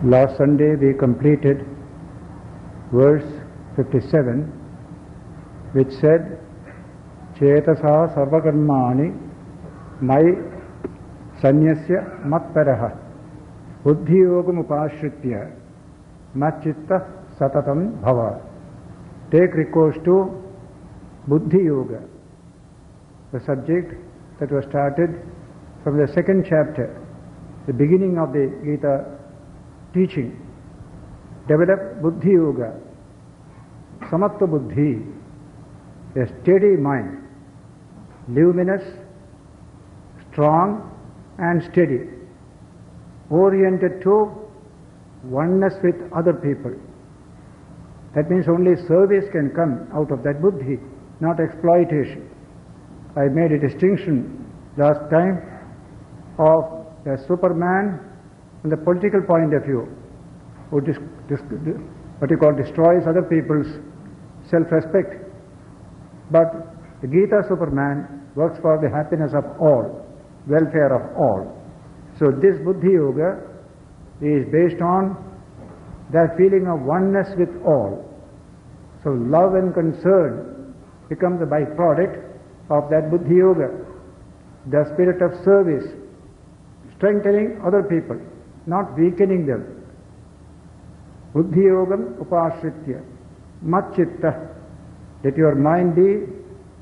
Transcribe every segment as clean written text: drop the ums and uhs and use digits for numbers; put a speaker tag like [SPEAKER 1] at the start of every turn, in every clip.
[SPEAKER 1] Last Sunday we completed verse 57, which said, Chetasa sarvakarmani mai sanyasya matparaha buddhi yogam upashritya machitta satatam bhava. Take recourse to buddhi yoga, the subject that was started from the second chapter, the beginning of the Gita teaching. Develop buddhi yoga, samattva buddhi, a steady mind, luminous, strong and steady, oriented to oneness with other people. That means only service can come out of that buddhi, not exploitation. I made a distinction last time of the Superman from the political point of view, who destroys other people's self-respect. But the Gita Superman works for the happiness of all, welfare of all. So this buddhi yoga is based on that feeling of oneness with all. So love and concern becomes the byproduct of that buddhi yoga, the spirit of service, strengthening other people, not weakening them. Buddhi yogam upashritya machitta, let your mind be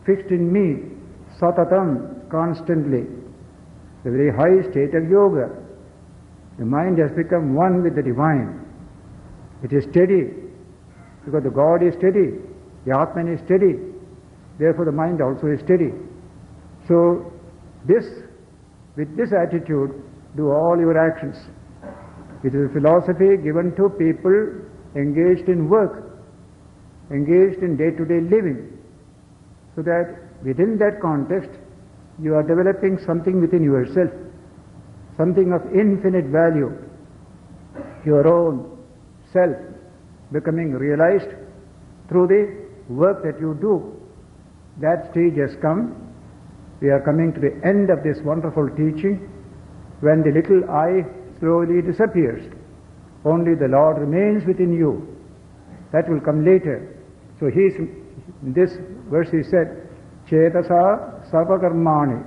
[SPEAKER 1] fixed in me, satatam, constantly. The very high state of yoga. The mind has become one with the divine. It is steady, because the God is steady, the Atman is steady, therefore the mind also is steady. So with this attitude, do all your actions. It is a philosophy given to people engaged in work, engaged in day-to-day living, so that within that context you are developing something within yourself, something of infinite value, your own self becoming realized through the work that you do. That stage has come. We are coming to the end of this wonderful teaching, when the little I slowly disappears. Only the Lord remains within you. That will come later. So in this verse he said, Chetasa sarvakarmani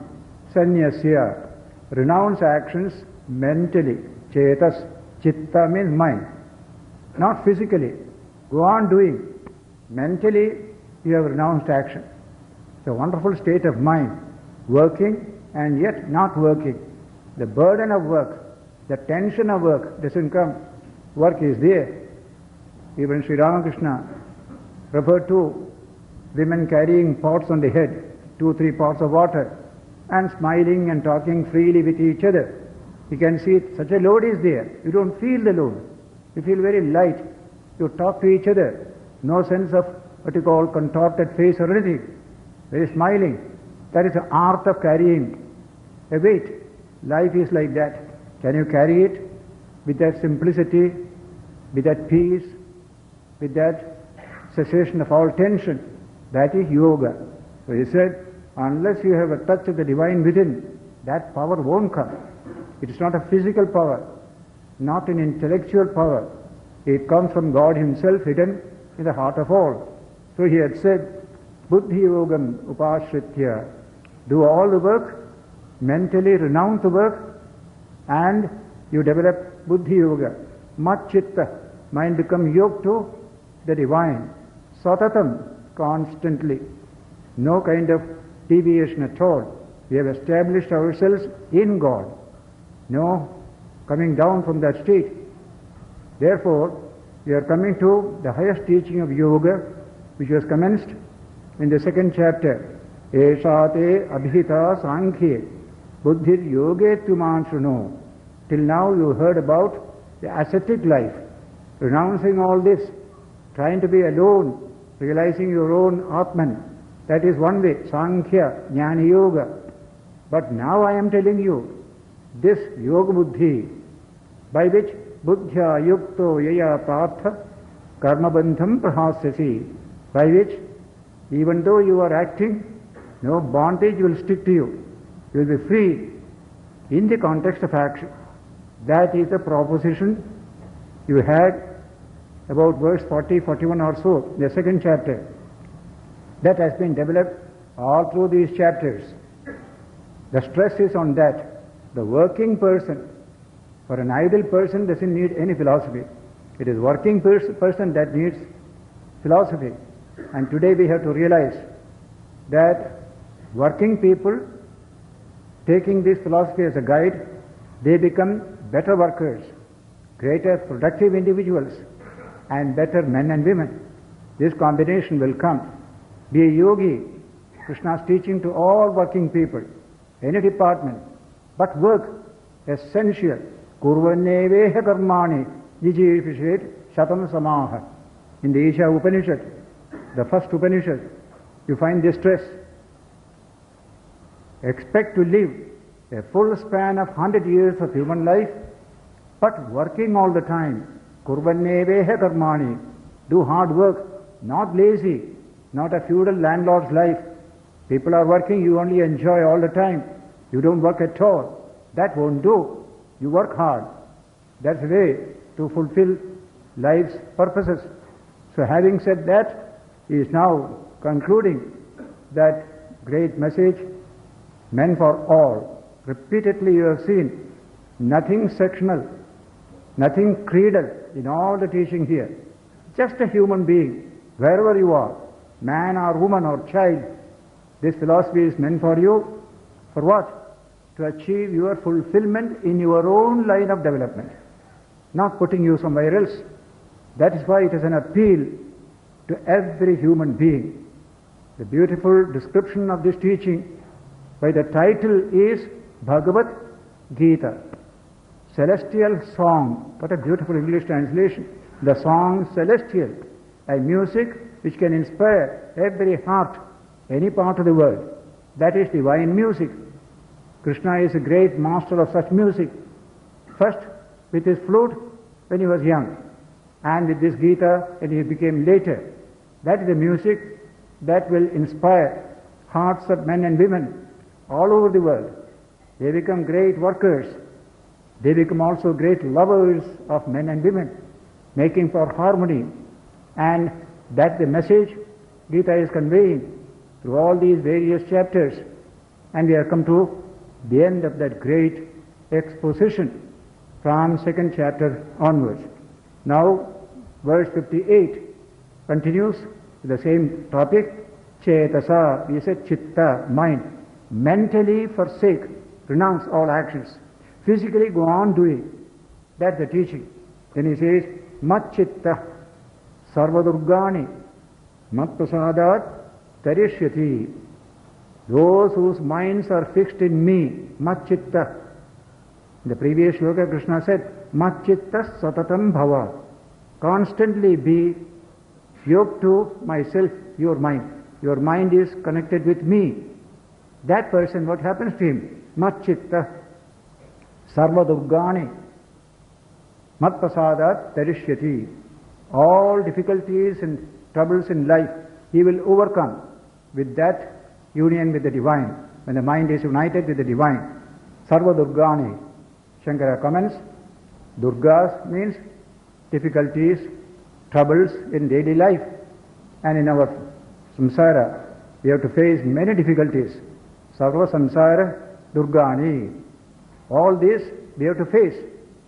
[SPEAKER 1] sanyasya, renounce actions mentally. Chetas, chitta means mind, not physically. Go on doing. Mentally you have renounced action. It's a wonderful state of mind, working and yet not working. The burden of work, the tension of work doesn't come. Work is there. Even Sri Ramakrishna referred to women carrying pots on the head, 2-3 pots of water, and smiling and talking freely with each other. You can see such a load is there. You don't feel the load. You feel very light. You talk to each other. No sense of what you call contorted face or anything. Very smiling. That is the art of carrying a weight. Life is like that. Can you carry it with that simplicity, with that peace, with that cessation of all tension? That is yoga. So he said, unless you have a touch of the divine within, that power won't come. It is not a physical power, not an intellectual power. It comes from God himself hidden in the heart of all. So he had said, buddhi yogam upashritya, do all the work, mentally renounce the work, and you develop buddhi yoga. Machitta, mind become yoked to the divine. Satatam, constantly. No kind of deviation at all. We have established ourselves in God. No coming down from that state. Therefore, we are coming to the highest teaching of yoga, which was commenced in the second chapter. Eshate abhita sankhye buddhir yoge tumansuno. Till now you heard about the ascetic life, renouncing all this, trying to be alone, realizing your own Atman. That is one way, Sankhya, Jnana Yoga. But now I am telling you, this Yoga Buddhi, by which Buddhya Yukto Yaya Partha Karma Bandham Prahasyasi, by which even though you are acting, no bondage will stick to you. You will be free in the context of action. That is the proposition you had about verse 40, 41 or so, the second chapter. That has been developed all through these chapters. The stress is on that. The working person, for an idle person doesn't need any philosophy. It is working person that needs philosophy. And today we have to realize that working people, taking this philosophy as a guide, they become better workers, greater productive individuals, and better men and women. This combination will come. Be a yogi. Krishna's teaching to all working people, any department, but work, essential. Kurvaneveha karmani jijishet shatam samaha. In the Isha Upanishad, the first Upanishad, you find this stress. Expect to live a full span of 100 years of human life, but working all the time. Kurvaneveha karmani. Do hard work, not lazy, not a feudal landlord's life. People are working, you only enjoy all the time. You don't work at all. That won't do. You work hard. That's the way to fulfill life's purposes. So having said that, he is now concluding that great message, men for all. Repeatedly you have seen nothing sectional, nothing creedal in all the teaching here. Just a human being, wherever you are, man or woman or child, this philosophy is meant for you. For what? To achieve your fulfillment in your own line of development, not putting you somewhere else. That is why it is an appeal to every human being. The beautiful description of this teaching by the title is Bhagavad Gita, celestial song. What a beautiful English translation. The song celestial, a music which can inspire every heart, any part of the world. That is divine music. Krishna is a great master of such music. First with his flute when he was young, and with this Gita when he became later. That is the music that will inspire hearts of men and women all over the world. They become great workers. They become also great lovers of men and women, making for harmony. And that's the message Gita is conveying through all these various chapters. And we have come to the end of that great exposition from second chapter onwards. Now, verse 58 continues with the same topic. Chetasa, we said chitta, mind. Mentally forsake, renounce all actions. Physically go on doing. That's the teaching. Then he says, mat chitta sarvadurgani mat prasadat tarishyati. Those whose minds are fixed in me, mat chitta. In the previous shloka, Krishna said, mat chitta satatam bhava. Constantly be yoked to myself, your mind. Your mind is connected with me. That person, what happens to him? Mat chitta sarvadurgani mat prasadat tarishyati. All difficulties and troubles in life he will overcome with that union with the divine. When the mind is united with the divine. Sarvadurgani. Shankara comments, Durgas means difficulties, troubles in daily life. And in our samsara, we have to face many difficulties. Sarva samsara durgani. All this we have to face.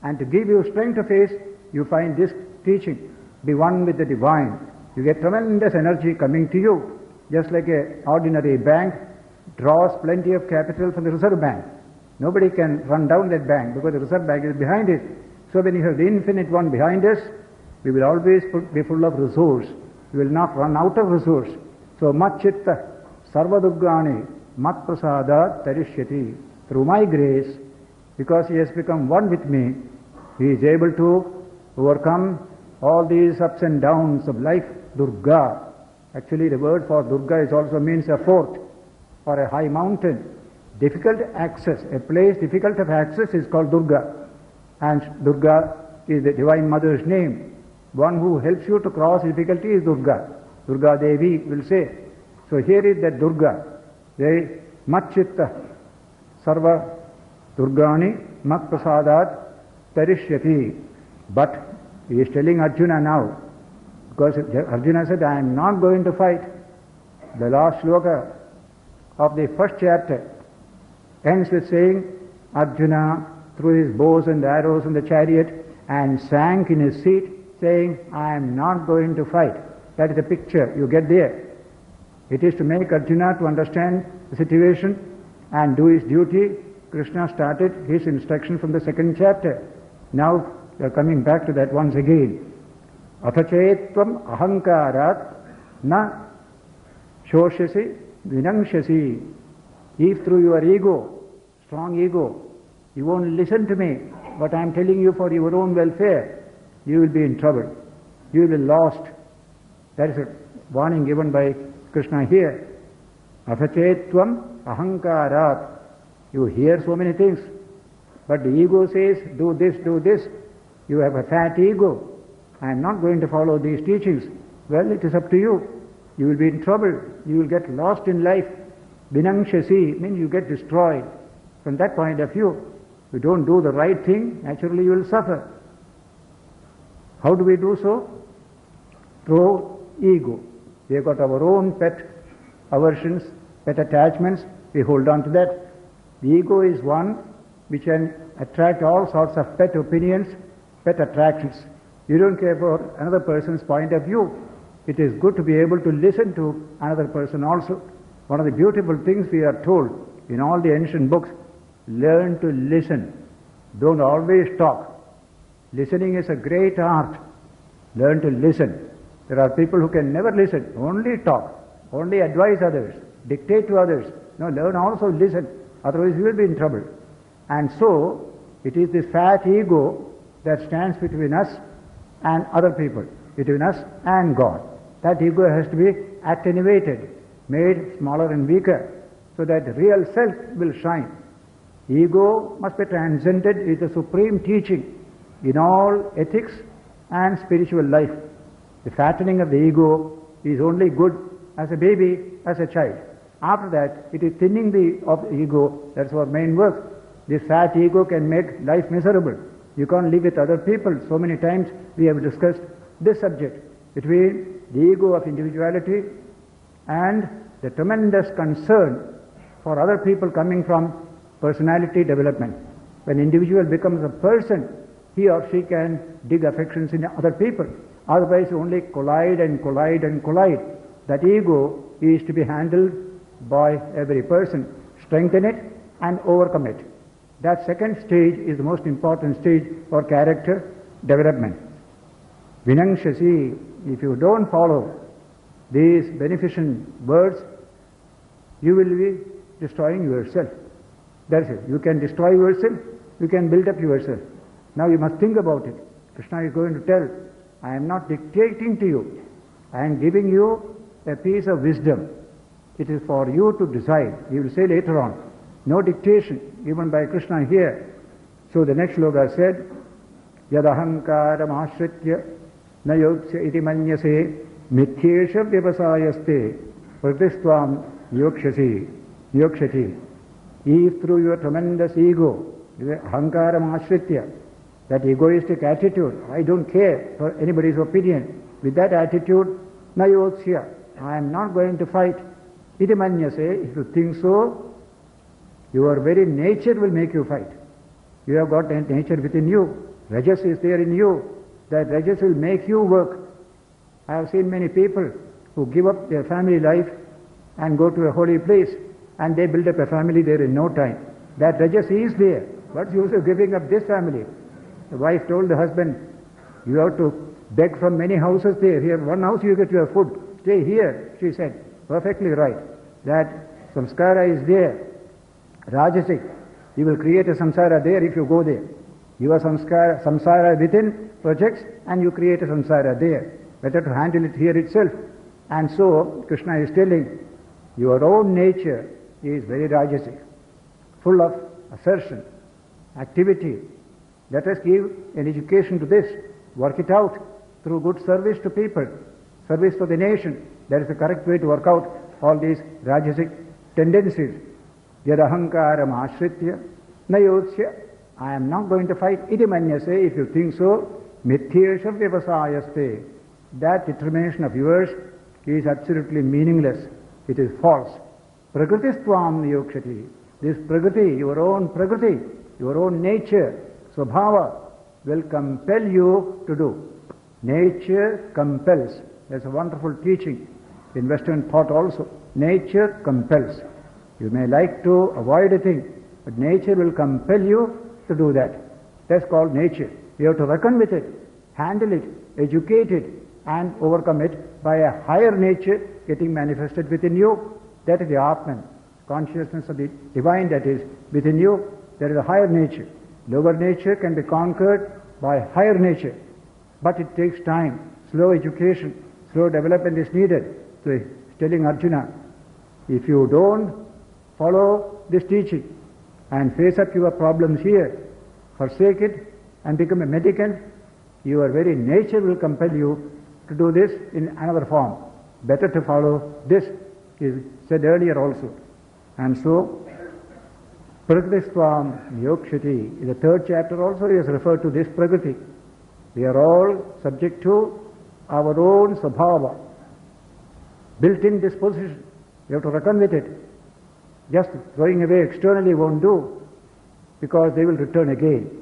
[SPEAKER 1] And to give you strength to face, you find this teaching. Be one with the divine. You get tremendous energy coming to you, just like an ordinary bank draws plenty of capital from the Reserve Bank. Nobody can run down that bank because the Reserve Bank is behind it. So when you have the infinite one behind us, we will always be full of resource. We will not run out of resource. So Matchitta Sarvadurgani Mat Prasadat Tarishyati. Through my grace, because he has become one with me, he is able to overcome all these ups and downs of life. Durga. Actually the word for Durga is also means a fort or a high mountain. Difficult access, a place difficult of access is called Durga. And Durga is the Divine Mother's name. One who helps you to cross difficulty is Durga. Durga Devi will say. So here is that Durga. They Matchitta Sarva Durgani Mat Prasadat Tarishyati. But he is telling Arjuna now, because Arjuna said, I am not going to fight. The last shloka of the first chapter ends with saying, Arjuna threw his bows and arrows in the chariot and sank in his seat, saying, I am not going to fight. That is the picture you get there. It is to make Arjuna to understand the situation and do his duty. Krishna started his instruction from the second chapter. Now we are coming back to that once again. Athachetvam ahankarat na shoshasi vinangshasi. If through your ego, strong ego, you won't listen to me, but I am telling you for your own welfare, you will be in trouble. You will be lost. That is a warning given by Krishna here. Athachetvam ahankarat. You hear so many things, but the ego says, do this, do this. You have a fat ego. I am not going to follow these teachings. Well, it is up to you. You will be in trouble. You will get lost in life. Vinangshasi means you get destroyed. From that point of view, if you don't do the right thing, naturally you will suffer. How do we do so? Through ego. We have got our own pet aversions, pet attachments. We hold on to that. The ego is one which can attract all sorts of pet opinions, pet attractions. You don't care for another person's point of view. It is good to be able to listen to another person also. One of the beautiful things we are told in all the ancient books, learn to listen. Don't always talk. Listening is a great art. Learn to listen. There are people who can never listen, only talk, only advise others, dictate to others. No, learn also listen, otherwise you will be in trouble. And so, it is this fat ego that stands between us and other people, between us and God. That ego has to be attenuated, made smaller and weaker, so that real self will shine. Ego must be transcended is the supreme teaching in all ethics and spiritual life. The fattening of the ego is only good as a baby, as a child. After that, it is thinning of the ego. That's our main work. This fat ego can make life miserable. You can't live with other people. So many times we have discussed this subject between the ego of individuality and the tremendous concern for other people coming from personality development. When individual becomes a person, he or she can dig affections in other people. Otherwise only collide and collide and collide. That ego is to be handled by every person. Strengthen it and overcome it. That second stage is the most important stage for character development. Vinangshasi, if you don't follow these beneficent words, you will be destroying yourself. That's it. You can destroy yourself, you can build up yourself. Now you must think about it. Krishna is going to tell, I am not dictating to you. I am giving you a piece of wisdom. It is for you to decide. He will say later on. No dictation given by Krishna here. So the next sloka said, Yadahankaram ashritya na yoksya iti manyase mithyesha vyapasayaste pratistvam yokshati. If through your tremendous ego, ahankaram ashritya, that egoistic attitude, I don't care for anybody's opinion, with that attitude, na yoksya, I am not going to fight. Iti manyase, if you think so, your very nature will make you fight. You have got nature within you. Rajas is there in you. That rajas will make you work. I have seen many people who give up their family life and go to a holy place, and they build up a family there in no time. That Rajasi is there. What's the use of giving up this family? The wife told the husband, you have to beg from many houses there. Here, one house you get your food. Stay here, she said. Perfectly right. That samskara is there. Rajasic. You will create a samsara there if you go there. Your samsara within projects and you create a samsara there. Better to handle it here itself. And so, Krishna is telling, your own nature is very rajasic, full of assertion, activity. Let us give an education to this. Work it out through good service to people, service to the nation. That is the correct way to work out all these rajasic tendencies. Yad ahankaram ashritya nayotsya. I am not going to fight iti manyase. If you think so, mithyesha vyasayaste. That determination of yours is absolutely meaningless. It is false. Prakritistvam niyokshati. This prakriti, your own nature, swabhava, will compel you to do. Nature compels. There's a wonderful teaching in Western thought also. Nature compels. You may like to avoid a thing, but nature will compel you to do that. That's called nature. You have to reckon with it, handle it, educate it, and overcome it by a higher nature getting manifested within you. That is the Atman, consciousness of the divine that is within you. There is a higher nature. Lower nature can be conquered by higher nature, but it takes time. Slow education, slow development is needed. So he's telling Arjuna, if you don't follow this teaching and face up your problems here, forsake it and become a mendicant, your very nature will compel you to do this in another form. Better to follow this, is said earlier also. And so, Prakristvam Yokshati, in the third chapter also he has referred to this Prakriti. We are all subject to our own Svabhava, built-in disposition. We have to reckon with it. Just throwing away externally won't do, because they will return again.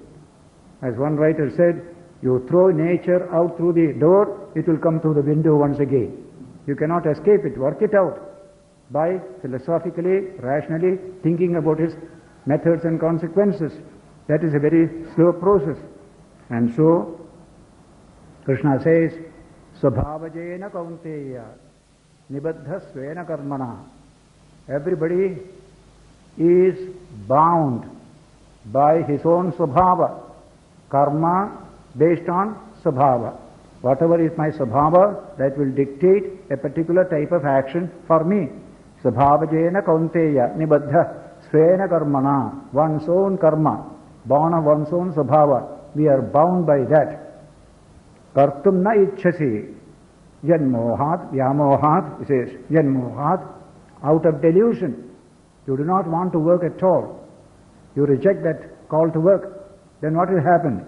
[SPEAKER 1] As one writer said, you throw nature out through the door, it will come through the window once again. You cannot escape it. Work it out by philosophically, rationally thinking about its methods and consequences. That is a very slow process. And so, Krishna says, Svabhavajena kaunteya nibaddha svena karmana. Everybody is bound by his own svabhava, karma based on svabhava. Whatever is my svabhava, that will dictate a particular type of action for me. Svabhavajena kaunteya nibaddha svena karmana. One's own karma, born of one's own svabhava. We are bound by that. Kartum na ichhasi janmohat vyamohat, he says, janmohat, out of delusion. You do not want to work at all. You reject that call to work. Then what will happen?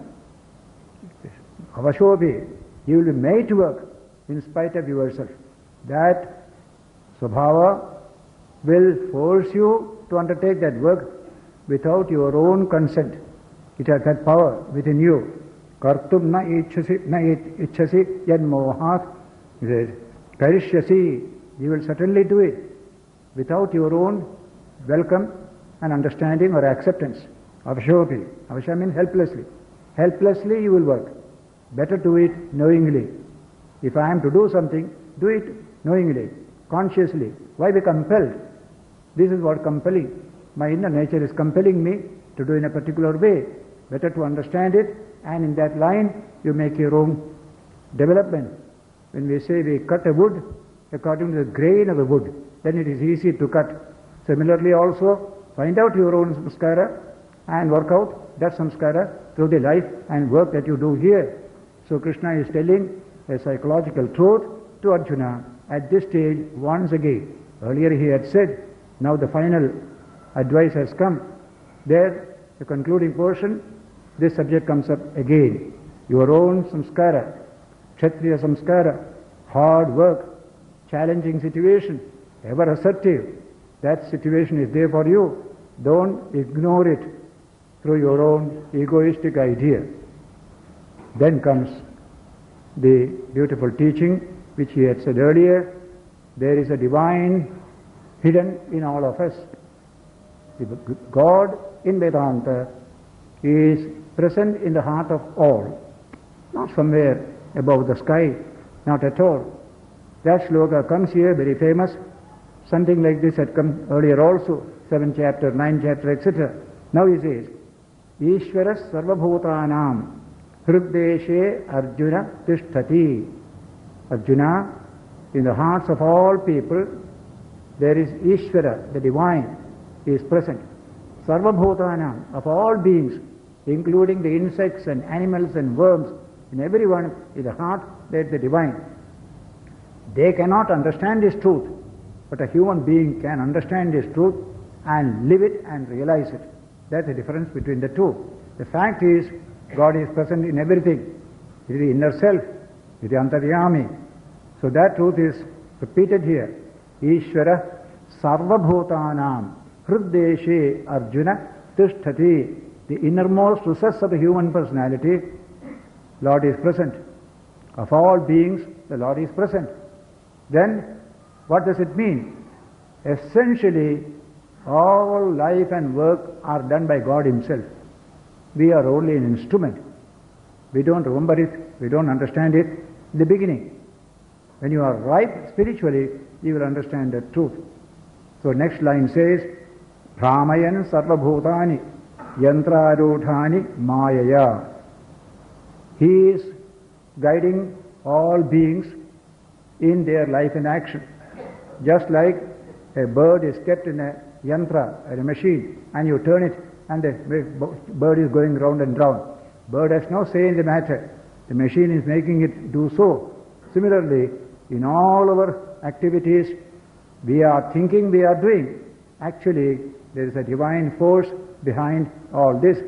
[SPEAKER 1] Avashobhi, you will be made to work in spite of yourself. That Svabhava will force you to undertake that work without your own consent. It has that power within you. Kartum na ichhasi janmohat, he says, karishyasi, you will certainly do it without your own welcome and understanding or acceptance. Avashobhi, avasha means helplessly. Helplessly you will work. Better do it knowingly. If I am to do something, do it knowingly, consciously. Why be compelled? This is what compelling. My inner nature is compelling me to do in a particular way. Better to understand it, and in that line you make your own development. When we say we cut a wood according to the grain of the wood, then it is easy to cut. Similarly also, find out your own samskara and work out that samskara through the life and work that you do here. So Krishna is telling a psychological truth to Arjuna at this stage once again. Earlier he had said, now the final advice has come. There, the concluding portion, this subject comes up again. Your own samskara, Kshatriya samskara, hard work, challenging situation, ever assertive. That situation is there for you. Don't ignore it through your own egoistic idea. Then comes the beautiful teaching which he had said earlier, there is a divine hidden in all of us. God in Vedanta is present in the heart of all, not somewhere above the sky, not at all. That shloka comes here, very famous. Something like this had come earlier also, 7th chapter, 9th chapter, etc. Now he says, Ishvara sarvabhutanam hrideshe Arjuna tishtati. Arjuna, in the hearts of all people, there is Ishvara, the divine, is present. Sarvabhutanam, of all beings, including the insects and animals and worms, in everyone, in the heart, there is the divine. They cannot understand this truth, but a human being can understand this truth and live it and realize it. That's the difference between the two. The fact is, God is present in everything. It is the inner self, it is the antaryami. So that truth is repeated here. Ishvara sarvabhutanam hrideshe Arjuna tishtati. The innermost recess of the human personality, Lord is present. Of all beings, the Lord is present. Then, what does it mean? Essentially, all life and work are done by God Himself. We are only an instrument. We don't remember it, we don't understand it in the beginning. When you are ripe spiritually, you will understand the truth. So next line says, Brahmayan sarvabhutani yantrarudhani mayaya. He is guiding all beings in their life and action. Just like a bird is kept in a yantra, a machine, and you turn it and the bird is going round and round. Bird has no say in the matter. The machine is making it do so. Similarly, in all our activities, we are thinking, we are doing. Actually, there is a divine force behind all this.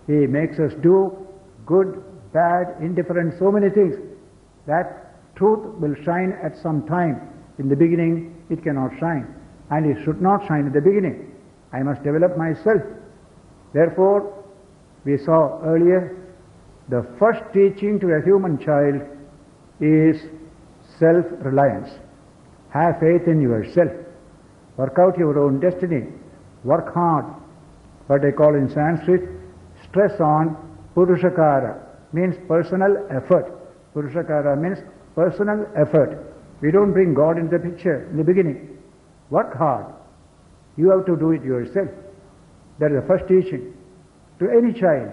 [SPEAKER 1] He makes us do good, bad, indifferent, so many things. That truth will shine at some time. In the beginning, it cannot shine. And it should not shine at the beginning. I must develop myself. Therefore, we saw earlier, the first teaching to a human child is self-reliance. Have faith in yourself. Work out your own destiny. Work hard. What they call in Sanskrit, stress on purushakara, means personal effort. Purushakara means personal effort. We don't bring God into the picture in the beginning. Work hard. You have to do it yourself. That is the first teaching. To any child.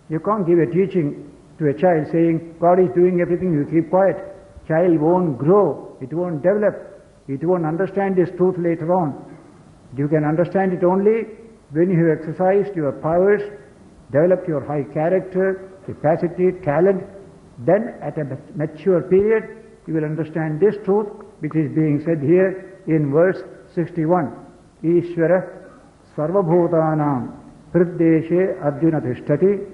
[SPEAKER 1] You can't give a teaching to a child saying, God is doing everything, you keep quiet. Child won't grow, it won't develop, it won't understand this truth later on. You can understand it only when you have exercised your powers, developed your high character, capacity, talent. Then at a mature period, you will understand this truth which is being said here in verse 61. Ishvara sarvabhutanam hrideshe Arjuna tishtati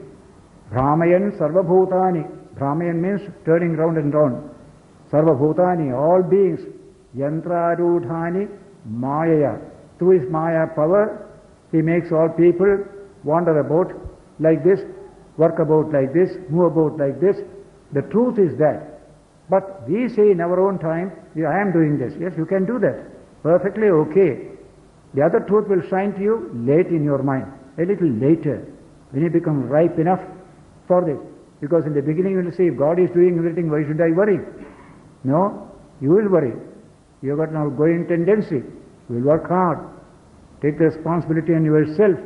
[SPEAKER 1] Brahmayan sarvabhutani. Brahmayan means turning round and round. Sarvabhutani, all beings. Yantrarudhani mayaya. Through his maya power, he makes all people wander about like this, work about like this, move about like this. The truth is that. But we say in our own time, I am doing this. Yes, you can do that. Perfectly okay. The other truth will shine to you late in your mind, a little later, when you become ripe enough for this. Because in the beginning you will say, if God is doing everything, why should I worry? No, you will worry. You have got an outgoing tendency. You will work hard. Take the responsibility on yourself.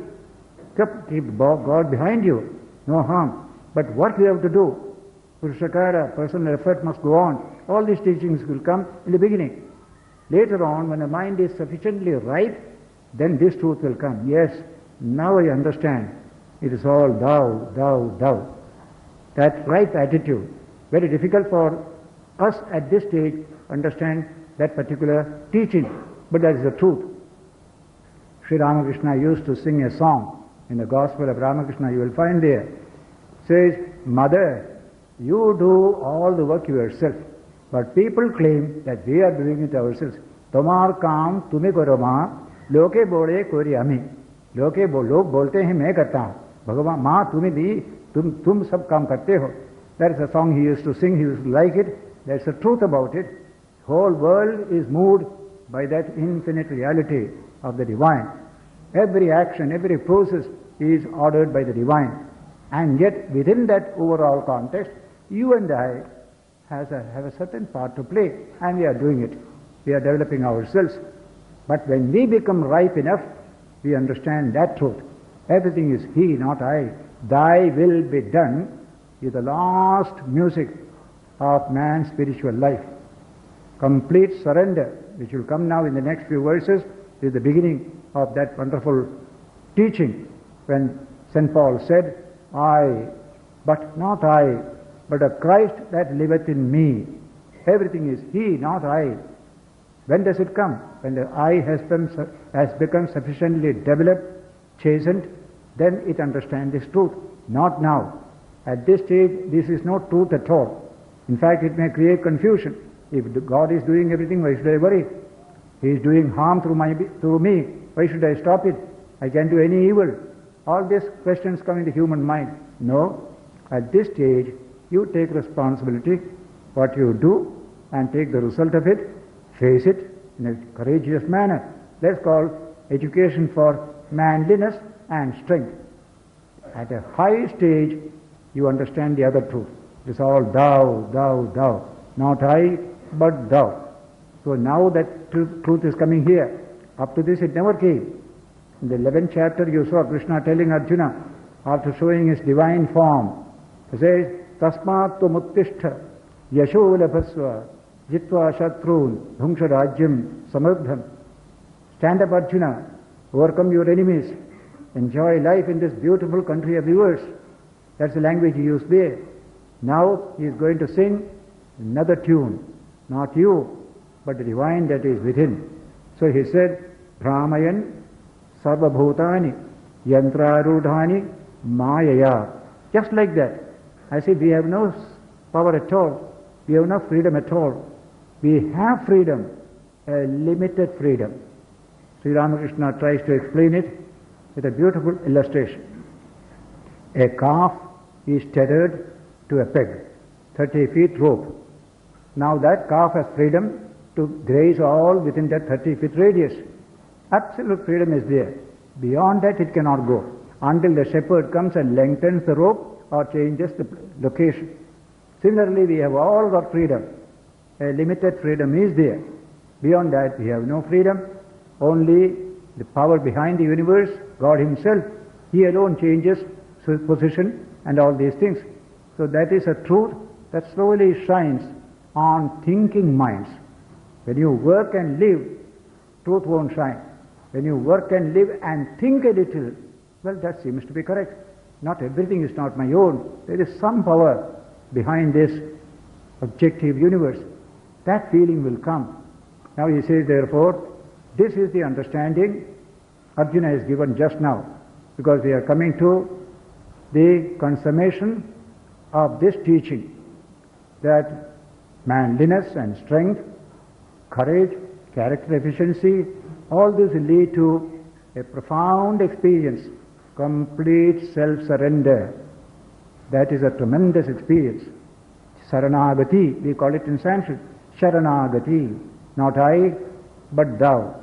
[SPEAKER 1] Keep God behind you. No harm. But what we have to do? Purushakara, personal effort must go on. All these teachings will come in the beginning. Later on, when the mind is sufficiently ripe, then this truth will come. Yes, now I understand. It is all thou, thou, thou. That ripe attitude. Very difficult for us at this stage to understand that particular teaching. But that is the truth. Sri Ramakrishna used to sing a song in the Gospel of Ramakrishna, you will find there. Says, Mother, you do all the work yourself. But people claim that we are doing it ourselves. Tomar काम तुम्हें करो माँ, लोके बोले कोरी हमें. लोग बोलते हैं मैं करता हूँ. भगवान माँ तुम्हें दी, तुम सब काम करते हो. That is a song he used to sing. He used to like it. That's the truth about it. The whole world is moved by that infinite reality of the divine. Every action, every process is ordered by the divine. And yet, within that overall context, you and I have a certain part to play, and we are doing it. We are developing ourselves. But when we become ripe enough, we understand that truth. Everything is He, not I. Thy will be done is the last music of man's spiritual life. Complete surrender, which will come now in the next few verses, is the beginning of that wonderful teaching when St. Paul said, I, but not I, but a Christ that liveth in me. Everything is He, not I. When does it come? When the I has become sufficiently developed, chastened, then it understands this truth. Not now. At this stage, this is no truth at all. In fact, it may create confusion. If God is doing everything, why should I worry? He is doing harm through me. Why should I stop it? I can't do any evil. All these questions come in the human mind. No. At this stage, you take responsibility, what you do, and take the result of it, face it in a courageous manner. That's called education for manliness and strength. At a high stage, you understand the other truth. It's all thou, thou, thou. Not I, but thou. So now that truth is coming here. Up to this it never came. In the 11th chapter you saw Krishna telling Arjuna, after showing his divine form, he says, Tasmat tumuttishta yasho labhasva jitva shatrun dhungsha rajyam samardham. Stand up, Arjuna, overcome your enemies, enjoy life in this beautiful country of yours. That's the language he used there. Now he is going to sing another tune, not you, but the divine that is within. So he said, Brahmayan sarva bhutani yantrarudhani mayaya. Just like that. As if we have no power at all. We have no freedom at all. We have freedom, a limited freedom. Sri Ramakrishna tries to explain it with a beautiful illustration. A calf is tethered to a peg, 30 feet rope. Now that calf has freedom to graze all within that 30 feet radius. Absolute freedom is there. Beyond that it cannot go until the shepherd comes and lengthens the rope or changes the location. Similarly, we have all got freedom. A limited freedom is there. Beyond that we have no freedom. Only the power behind the universe, God Himself, He alone changes position and all these things. So that is a truth that slowly shines on thinking minds. When you work and live, truth won't shine. When you work and live and think a little, well, that seems to be correct. Not everything is not my own. There is some power behind this objective universe. That feeling will come. Now he says, therefore, this is the understanding Arjuna is given just now, because we are coming to the consummation of this teaching, that manliness and strength, courage, character efficiency, all this will lead to a profound experience, complete self-surrender. That is a tremendous experience. Saranagati, we call it in Sanskrit. Sharanagati. Not I, but thou.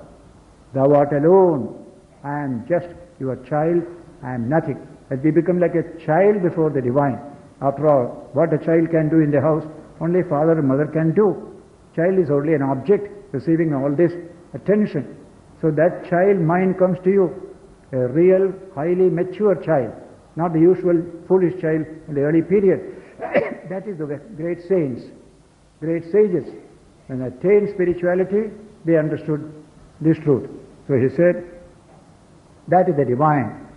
[SPEAKER 1] Thou art alone. I am just your child. I am nothing. And we become like a child before the divine. After all, what a child can do in the house, only father and mother can do. Child is only an object receiving all this attention. So that child mind comes to you, a real, highly mature child, not the usual foolish child in the early period. That is the great saints, great sages. When they attained spirituality, they understood this truth. So he said, that is the divine.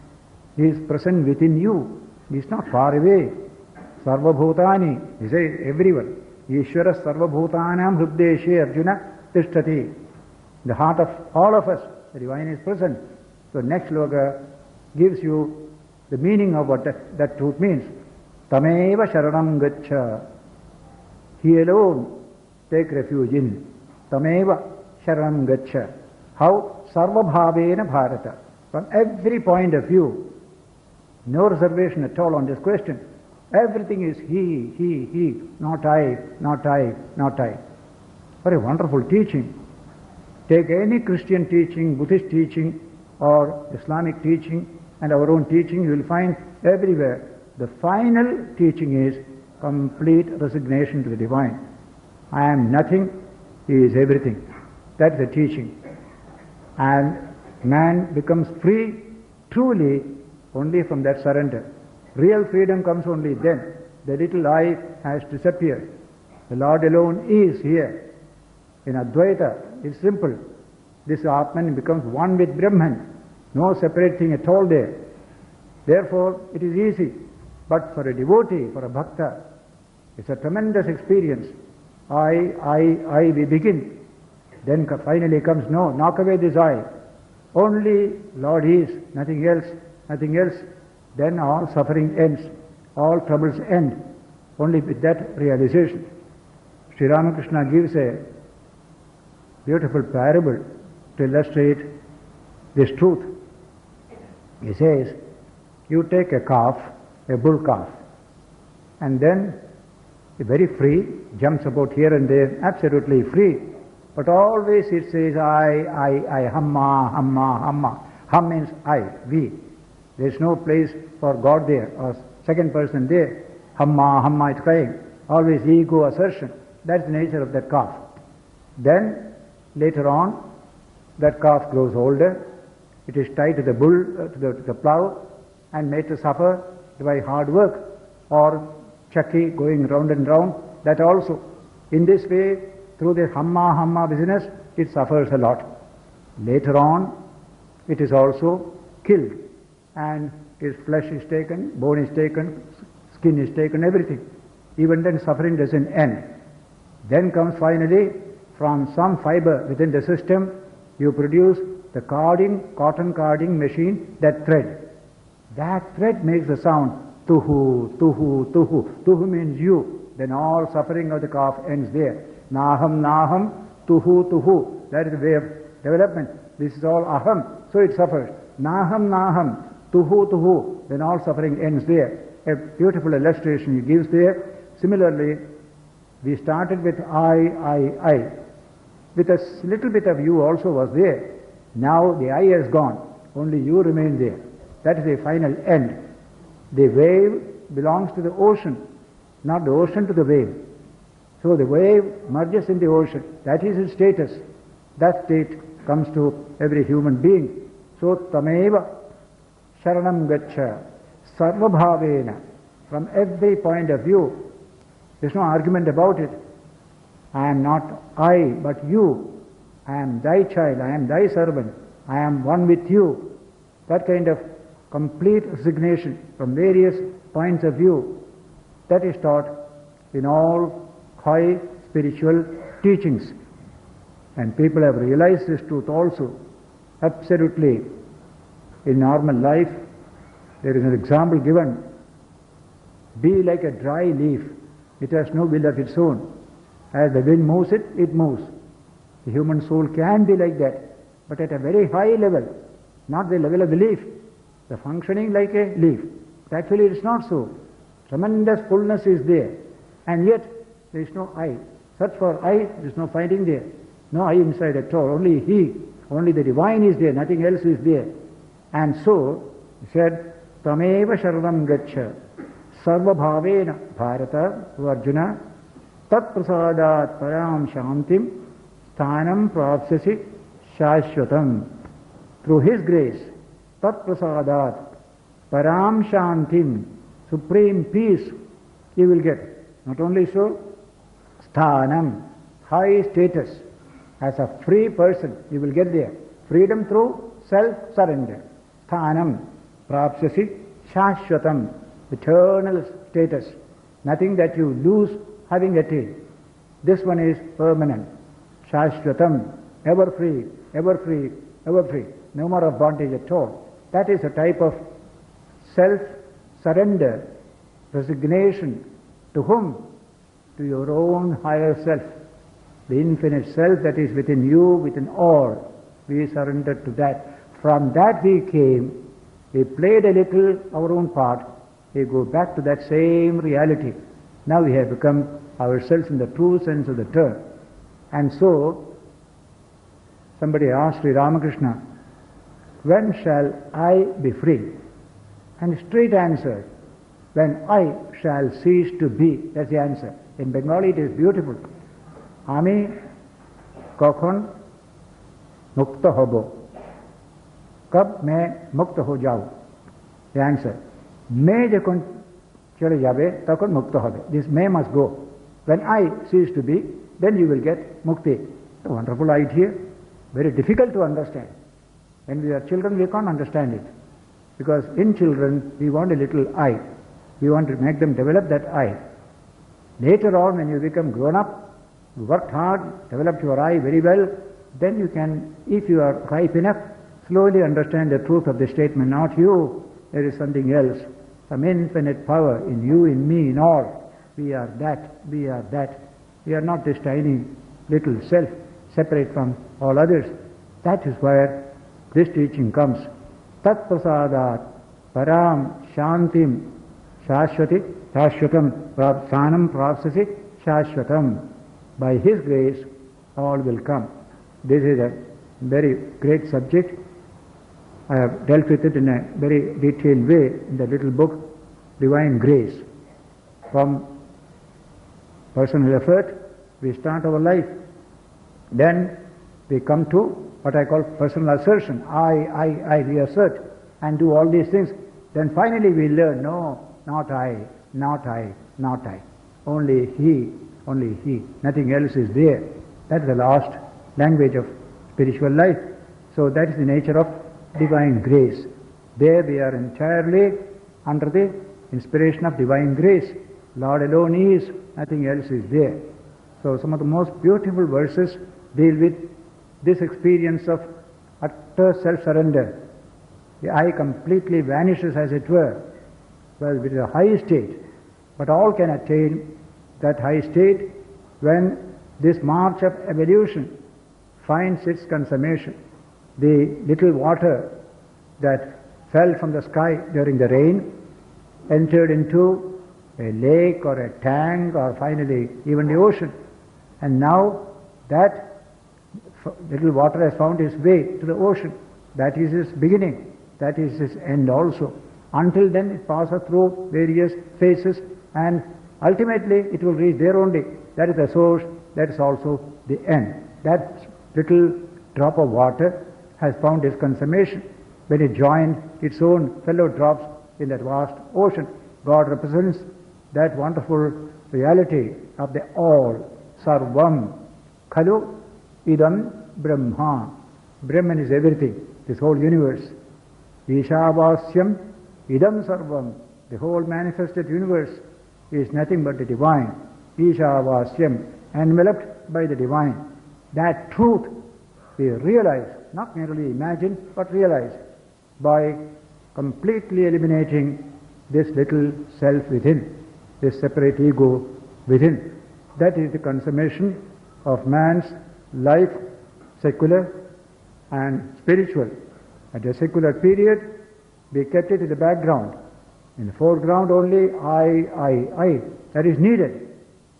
[SPEAKER 1] He is present within you. He is not far away. Sarva bhutani, he says everyone. Ishvara sarva bhutanam hruddeshe Arjuna tishtati. The heart of all of us, the divine is present. So next sloka gives you the meaning of what that truth means. Tameva sharanam gaccha. He alone take refuge in. Tameva sharanam gaccha. How? Sarva bhavena bharata. From every point of view. No reservation at all on this question. Everything is he, not I, not I, not I. Very wonderful teaching. Take any Christian teaching, Buddhist teaching, or Islamic teaching, and our own teaching, you will find everywhere the final teaching is complete resignation to the divine. I am nothing, he is everything. That's the teaching. And man becomes free truly only from that surrender. Real freedom comes only then. The little I has disappeared. The Lord alone is here. In Advaita, it's simple. This Atman becomes one with Brahman. No separate thing at all there. Therefore, it is easy. But for a devotee, for a bhakta, it's a tremendous experience. I, we begin. Then finally comes, no, knock away this I. Only Lord is, nothing else, nothing else. Then all suffering ends, all troubles end. Only with that realization. Sri Ramakrishna gives a beautiful parable to illustrate this truth. He says, you take a calf, a bull calf, and then very free, jumps about here and there, absolutely free. But always it says, I, hamma, hamma, hamma. Hum means I, we. There is no place for God there, or second person there. Hamma, hamma, it's crying. Always ego assertion. That's the nature of that calf. Then, later on, that calf grows older. It is tied to the bull, to the plough, and made to suffer by hard work, or chucky going round and round. That also. In this way, through the hamma business, it suffers a lot. Later on, it is also killed, and its flesh is taken, bone is taken, skin is taken, everything. Even then, suffering doesn't end. Then comes finally, from some fiber within the system, you produce the cotton carding machine, that thread. That thread makes the sound, tuhu, tuhu, tuhu. Tuhu means you. Then all suffering of the calf ends there. Naham, naham, tuhu, tuhu. That is the way of development. This is all aham, so it suffers. Naham, naham, tuhu, tuhu. Then all suffering ends there. A beautiful illustration he gives there. Similarly, we started with I. With a little bit of you also was there. Now the I has gone. Only you remain there. That is the final end. The wave belongs to the ocean, not the ocean to the wave. So the wave merges in the ocean. That is its status. That state comes to every human being. So tameva sharanam gaccha sarvabhavena. From every point of view, there is no argument about it. I am not I, but you. I am thy child, I am thy servant, I am one with you. That kind of complete resignation from various points of view, that is taught in all high spiritual teachings. And people have realized this truth also. Absolutely. In normal life, there is an example given. Be like a dry leaf. It has no will of its own. As the wind moves it, it moves. The human soul can be like that, but at a very high level, not the level of the leaf. The functioning like a leaf. But actually it is not so. Tremendous fullness is there, and yet there is no I. Search for I, there is no finding there. No I inside at all. Only He, only the divine is there, nothing else is there. And so, he said, Tameva Sharanam Gaccha Sarva Bhavena Bharata, to Arjuna, Tat Prasadat Param Shantim Sthanam Prapsasi Shashwatam. Through His grace, Tat Prasadat Param Shantim, supreme peace, you will get. Not only so, Sthanam, high status. As a free person, you will get there. Freedom through self-surrender. Sthanam Prapsasi Shashwatam, eternal status. Nothing that you lose having attained. This one is permanent. Shashwatam, ever free, ever free, ever free. No more of bondage at all. That is a type of self-surrender, resignation. To whom? To your own higher self. The infinite self that is within you, within all. We surrendered to that. From that we came. We played a little our own part we go back to that same reality. Now we have become ourselves in the true sense of the term. And so, somebody asked Sri Ramakrishna, when shall I be free? And straight answer, when I shall cease to be. That's the answer. In Bengali it is beautiful. Ami kokhon mukta hobo. Kab mein mukta ho jao. The answer. Me jokon chale jabe, takon mukta hobe. This me must go. When I cease to be, then you will get mukti. A wonderful idea. Very difficult to understand. When we are children, we can't understand it. Because in children, we want a little I. We want to make them develop that I. Later on, when you become grown up, you worked hard, developed your I very well, then you can, if you are ripe enough, slowly understand the truth of the statement. Not you, there is something else. Some infinite power in you, in me, in all. We are that, we are that. We are not this tiny little self, separate from all others. That is where this teaching comes. Tat prasadat param shantim shashwatam sanam prapsasi shashwatam. By His grace, all will come. This is a very great subject. I have dealt with it in a very detailed way in the little book, Divine Grace. From personal effort, we start our life. Then we come to what I call personal assertion. I reassert and do all these things. Then finally we learn, no, not I, not I, not I. Only He, only He. Nothing else is there. That is the last language of spiritual life. So that is the nature of divine grace. There we are entirely under the inspiration of divine grace. Lord alone is, nothing else is there. So some of the most beautiful verses deal with this experience of utter self-surrender. The I completely vanishes, as it were. Well, it is a high state, but all can attain that high state when this march of evolution finds its consummation. The little water that fell from the sky during the rain entered into a lake or a tank or finally even the ocean. And now that little water has found its way to the ocean. That is its beginning. That is its end also. Until then it passes through various phases and ultimately it will reach there only. That is the source. That is also the end. That little drop of water has found its consummation when it joined its own fellow drops in that vast ocean. God represents that wonderful reality of the all. Sarvam Khalu Idam Brahma. Brahman is everything, this whole universe. Ishavasyam Idam Sarvam. The whole manifested universe is nothing but the divine. Ishavasyam, enveloped by the divine. That truth we realize, not merely imagine, but realize by completely eliminating this little self within, this separate ego within. That is the consummation of man's life, secular and spiritual. At the secular period, we kept it in the background. In the foreground only, I. That is needed.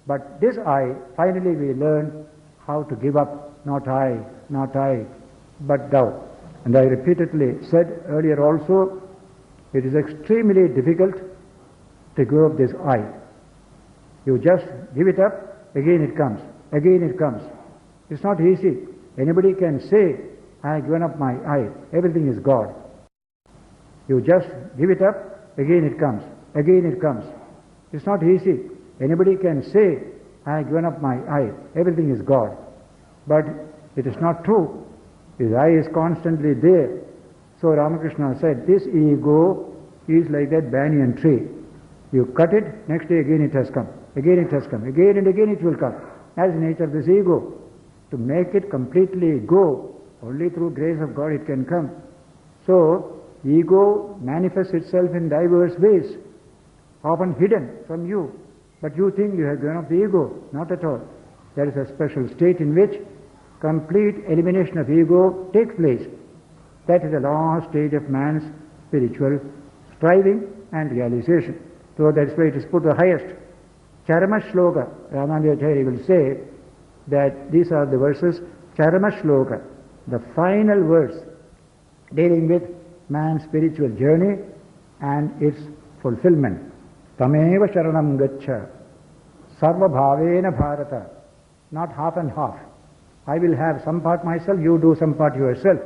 [SPEAKER 1] But this I, finally we learn how to give up, not I, but thou. And I repeatedly said earlier also, it is extremely difficult to give up this I. You just give it up, again it comes, again it comes. It's not easy. Anybody can say, I have given up my I, everything is God. You just give it up, again it comes, again it comes. It's not easy. Anybody can say, I have given up my I, everything is God. But it is not true. His I is constantly there. So Ramakrishna said, this ego is like that banyan tree. You cut it, next day again it has come. Again it has come. Again and again it will come. That's the nature of this ego. To make it completely go, only through grace of God it can come. So, ego manifests itself in diverse ways, often hidden from you. But you think you have given up the ego. Not at all. There is a special state in which complete elimination of ego takes place. That is the last stage of man's spiritual striving and realization. So that's why it is put the highest. Charama Shloka, Ramanujacharya will say that these are the verses, Charama Shloka, the final verse dealing with man's spiritual journey and its fulfillment. Tameva Sharanam Gaccha, Sarva Bhavena Bharata, not half and half. I will have some part myself, you do some part yourself.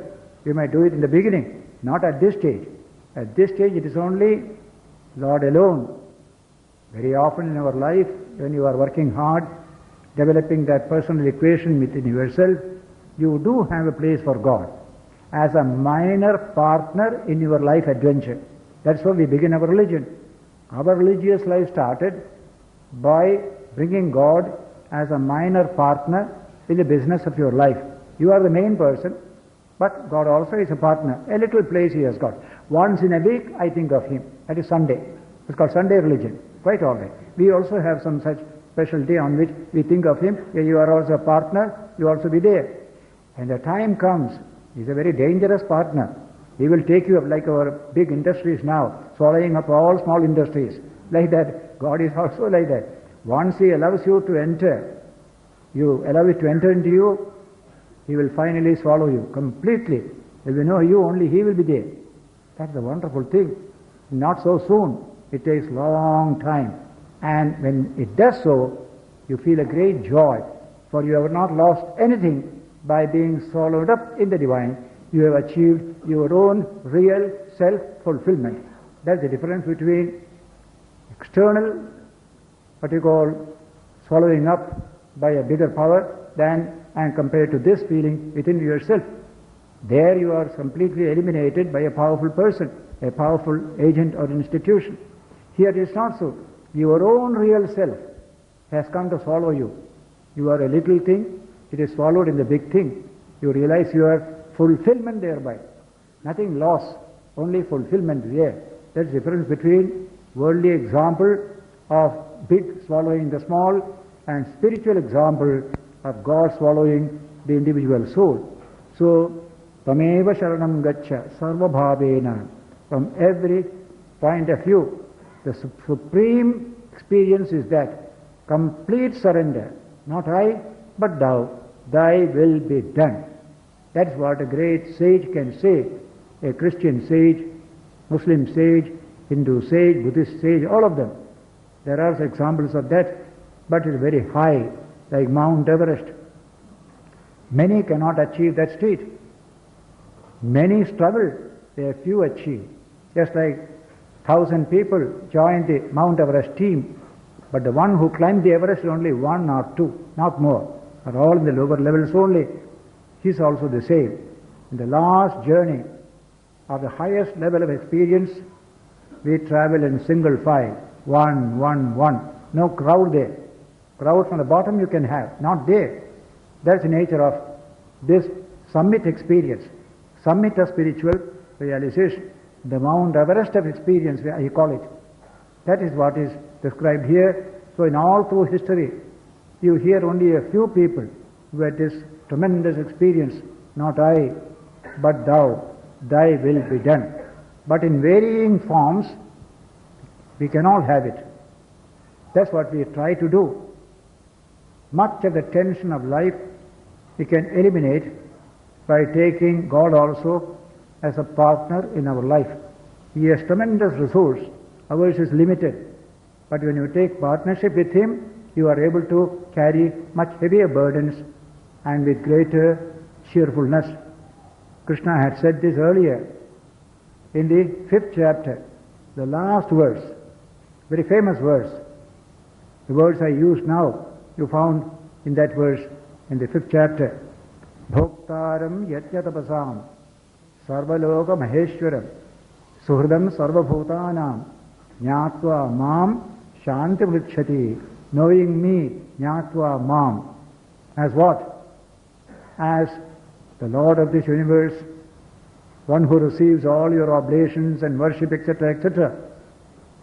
[SPEAKER 1] You might do it in the beginning, not at this stage. At this stage it is only Lord alone. Very often in our life, when you are working hard, developing that personal equation within yourself, you do have a place for God as a minor partner in your life adventure. That's how we begin our religion. Our religious life started by bringing God as a minor partner in the business of your life. You are the main person, but God also is a partner. A little place He has got. Once in a week, I think of Him. That is Sunday. It's called Sunday religion. Quite all right. We also have some such special day on which we think of Him. Yeah, you are also a partner. You also be there. And the time comes, He's a very dangerous partner. He will take you up like our big industries now, swallowing up all small industries. Like that. God is also like that. Once He allows you to enter, you allow it to enter into you, He will finally swallow you completely. If you know you, only He will be there. That's the wonderful thing. Not so soon. It takes long time. And when it does so, you feel a great joy, for you have not lost anything by being swallowed up in the divine. You have achieved your own real self-fulfillment. That's the difference between external, what you call swallowing up by a bigger power, and compared to this feeling within yourself. There you are completely eliminated by a powerful person, a powerful agent or institution. Here it is not so. Your own real self has come to swallow you. You are a little thing, it is swallowed in the big thing. You realize your fulfillment thereby. Nothing lost, only fulfillment there. That's the difference between worldly example of big swallowing the small and spiritual example of God swallowing the individual soul. So, Tameva Sharanam Gaccha, Sarva Bhavena, from every point of view, the supreme experience is that complete surrender. Not I, but Thou. Thy will be done. That's what a great sage can say. A Christian sage, Muslim sage, Hindu sage, Buddhist sage, all of them. There are examples of that, but it's very high, like Mount Everest. Many cannot achieve that state. Many struggle, there are few achieve. Just like 1,000 people join the Mount Everest team, but the one who climbed the Everest is only one or two, not more. Are all in the lower levels only. He's also the same. In the last journey of the highest level of experience, we travel in single file. One. No crowd there. Crowd from the bottom you can have, not there. That's the nature of this summit experience. Summit of spiritual realization. The Mount Everest of experience, I call it. That is what is described here. So in all through history, you hear only a few people who had this tremendous experience. Not I, but Thou. Thy will be done. But in varying forms, we can all have it. That's what we try to do. Much of the tension of life we can eliminate by taking God also as a partner in our life. He has tremendous resource. Ours is limited. But when you take partnership with Him, you are able to carry much heavier burdens and with greater cheerfulness. Krishna had said this earlier in the 5th chapter, the last verse, very famous verse. The words I use now, you found in that verse in the 5th chapter. Bhoktaram yatyatapasam sarvaloka maheshwaram suhridam sarvabhutanam jnatva mam shanti vrikshati. Knowing me, jnatva mam. As what? As the Lord of this universe, one who receives all your oblations and worship, etc., etc.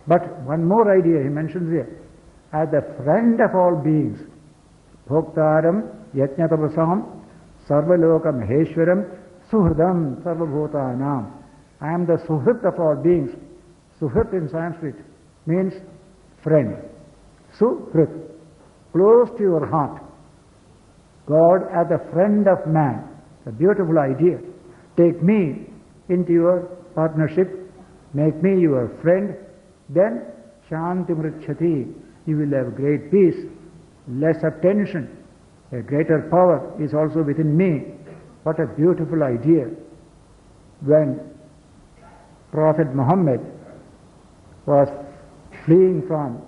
[SPEAKER 1] But one more idea he mentions here. As the friend of all beings. Bhoktaram yajnatapasam sarvaloka maheshwaram suhridam sarvabhutanam. I am the suhrit of all beings. Suhrit in Sanskrit means friend. Suhrit, close to your heart. God as a friend of man. A beautiful idea. Take me into your partnership, make me your friend, then Shanti Mritchati, you will have great peace, less of tension, a greater power is also within me. What a beautiful idea. When Prophet Muhammad was fleeing from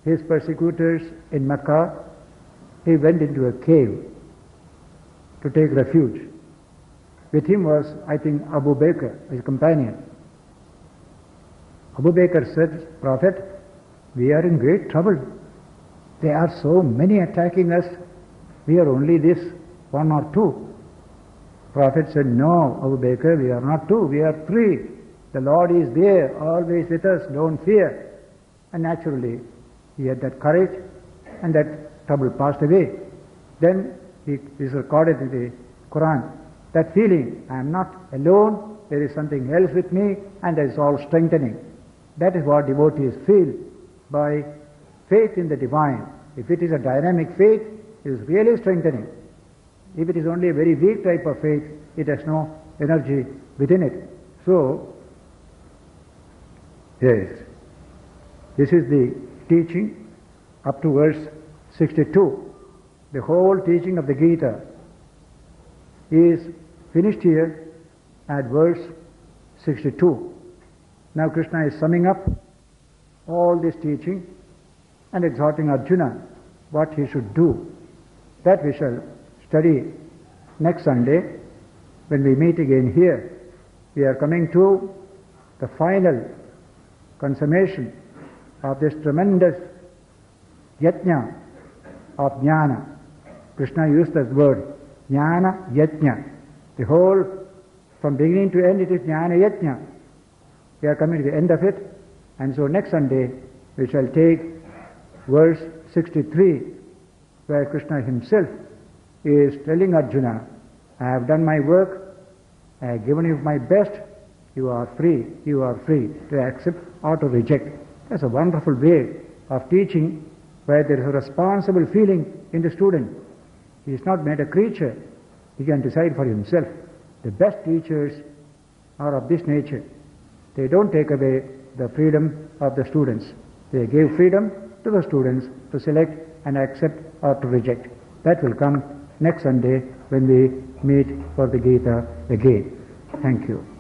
[SPEAKER 1] his persecutors in Mecca, he went into a cave to take refuge. With him was, I think, Abu Bakr, his companion. Abu Bakr said, Prophet, we are in great trouble. There are so many attacking us. We are only this one or two. Prophet said, no, Abu Bakr, we are not two, we are three. The Lord is there, always with us, don't fear. And naturally, he had that courage, and that trouble passed away. Then it is recorded in the Quran, that feeling, I am not alone, there is something else with me, and that is all strengthening. That is what devotees feel by faith in the divine. If it is a dynamic faith, it is really strengthening. If it is only a very weak type of faith, it has no energy within it. So, yes, this is the teaching up to verse 62. The whole teaching of the Gita is finished here at verse 62. Now Krishna is summing up all this teaching and exhorting Arjuna what he should do. That we shall study next Sunday when we meet again here. We are coming to the final consummation of this tremendous yajna of jnana. Krishna used that word, jnana yajna. The whole, from beginning to end, it is jnana yajna. We are coming to the end of it, and so next Sunday we shall take verse 63, where Krishna himself is telling Arjuna, I have done my work, I have given you my best, you are free to accept or to reject. That's a wonderful way of teaching, where there is a responsible feeling in the student. He is not made a creature, he can decide for himself. The best teachers are of this nature. They don't take away the freedom of the students. They give freedom to the students to select and accept or to reject. That will come next Sunday when we meet for the Gita again. Thank you.